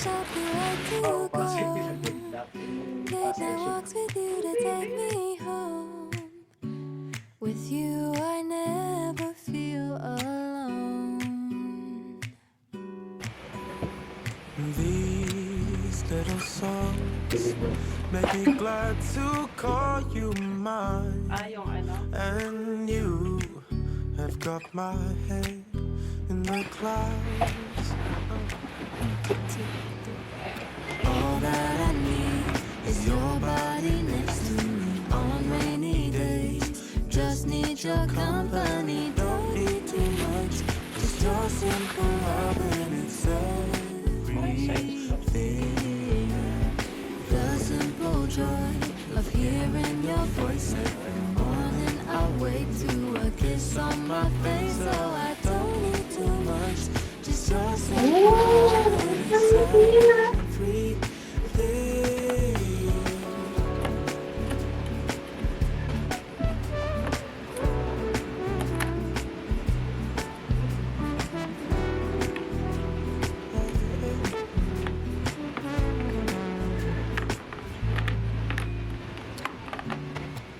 shop you right to go. Late night walks with you to take me home. With you I never feel alone. These little songs make me glad to call you mine. And you have got my head in the clouds. All that I need is your body next to me on rainy days. Just need your company, don't need too much. Just your simple love and it's everything. The simple joy of hearing your voice every morning. I wake to a kiss on my face, so I don't need too much. Just your simple love and it's everything.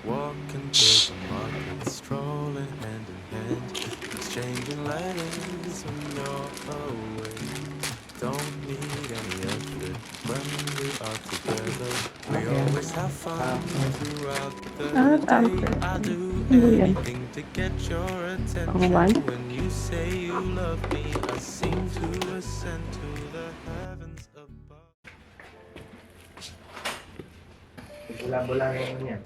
Walking through the market, strolling hand in hand, exchanging letters when you're away. Don't need any effort when we are together. We always have fun throughout the day. I do anything to get your attention. When you say you love me, I seem to ascend to the heavens above. Bola-bola ngayon yan.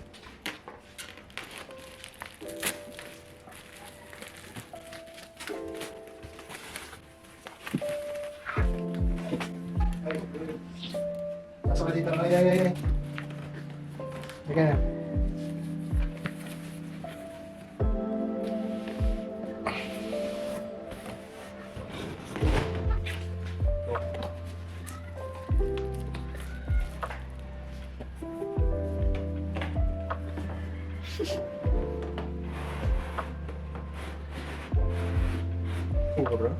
Pasok ka dito. Ay. Teka na. Bro.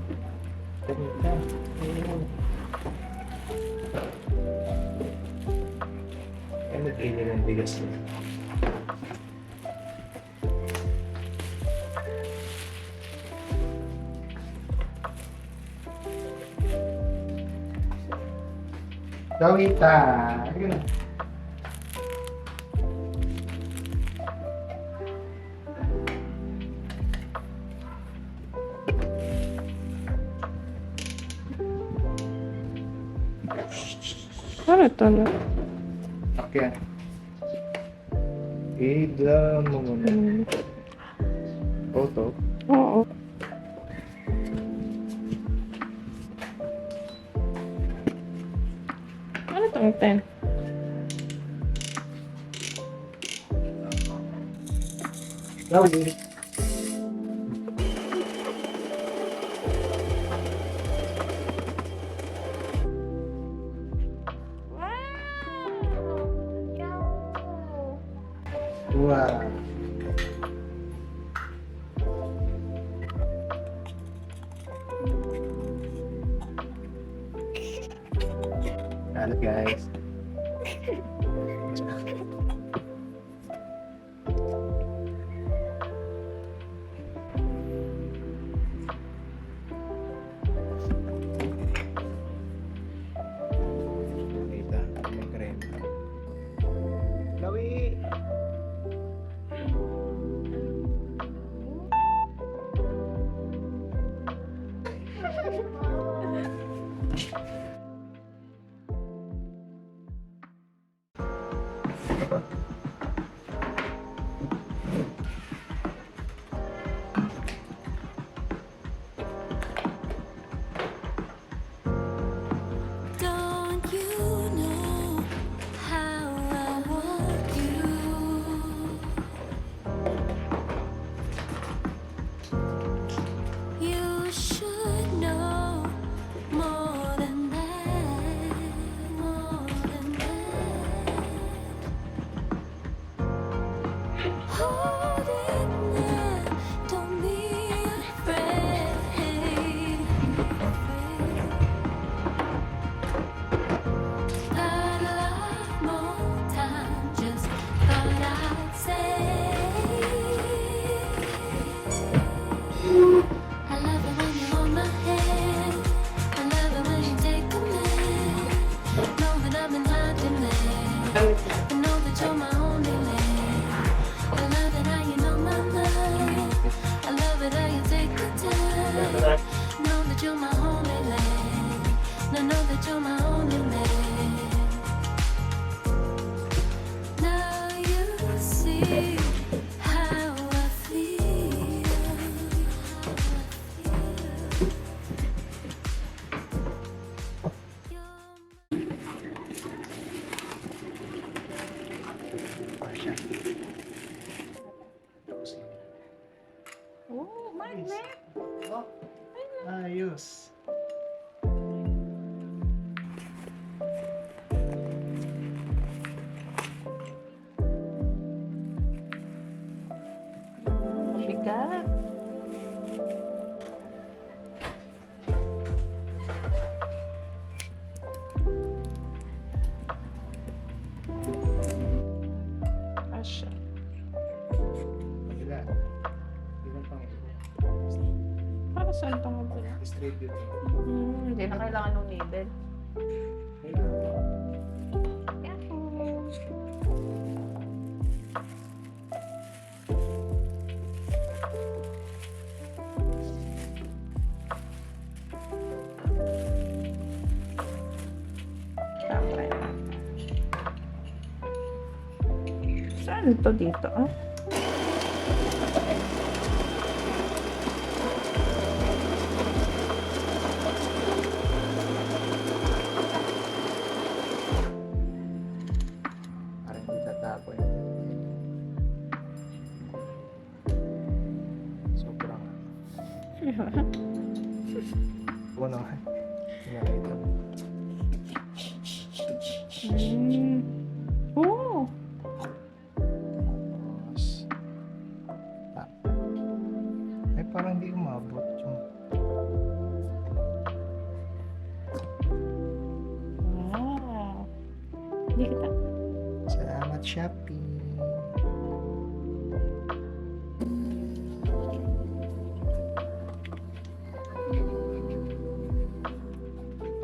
Ano bili ng bigas niya? Dawita! Ano na? Ano ito na? Okay. Idla mo muna. Photo? Oo. Ano itong 10? Dawit. Wow. Hello guys. Kita, yung krem. Lawi. Don't you know how I want you? You should know more than that, more than that. Hold it now, don't be afraid. how I feel. Oh, magnet! Oh, ayos. Bigat. Asya. Magila. Ilan pang ito? Para saan ito nga pala? Distribute. Hindi na kailangan ng needle. Siyempre. Saan ito dito? Ah? Parang hindi tatapon. Sobrang puno. Nakita mo. Oh! Tapos, ay parang hindi umabot yung Wow! Hindi kita. salamat Shopee.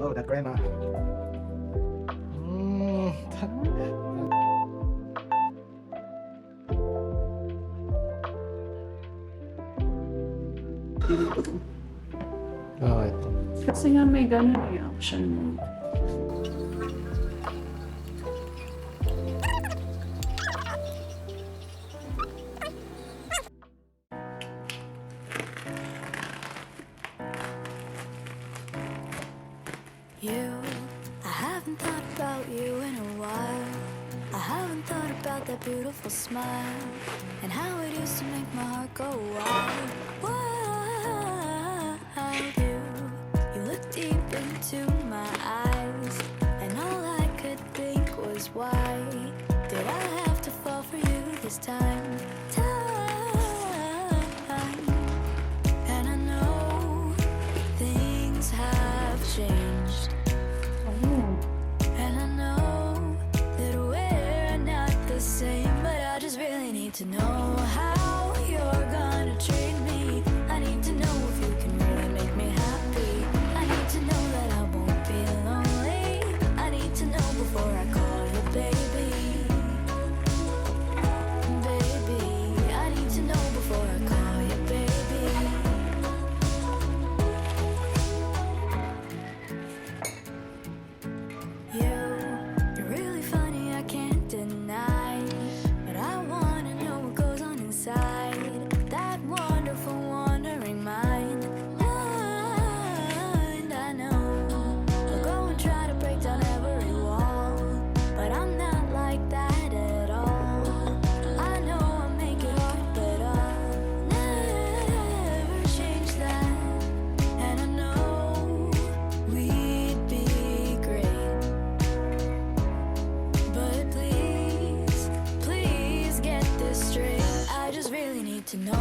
Oh, the crema. Okay. Kasi nga may ganun reaction mo. You, I haven't thought about you in a while. I haven't thought about that beautiful smile and how it used to make my heart go wild. Wild. You look deep into my eyes, and all I could think was why did I have to fall for you this time? And I know things have changed. And I know that we're not the same, but I just really need to know how you're gonna treat me. I need to know if you can really make me happy. I need to know that I won't be lonely. I need to know before I call you baby. Baby, I need to know before I call you baby. You're really funny, I can't deny. But I wanna know what goes on inside that wonderful, wandering mind. I know I'll go and try to break down every wall, but I'm not like that at all. I know I'll make it hard, but I'll never change that. And I know we'd be great. But please, please get this straight. I just really need to know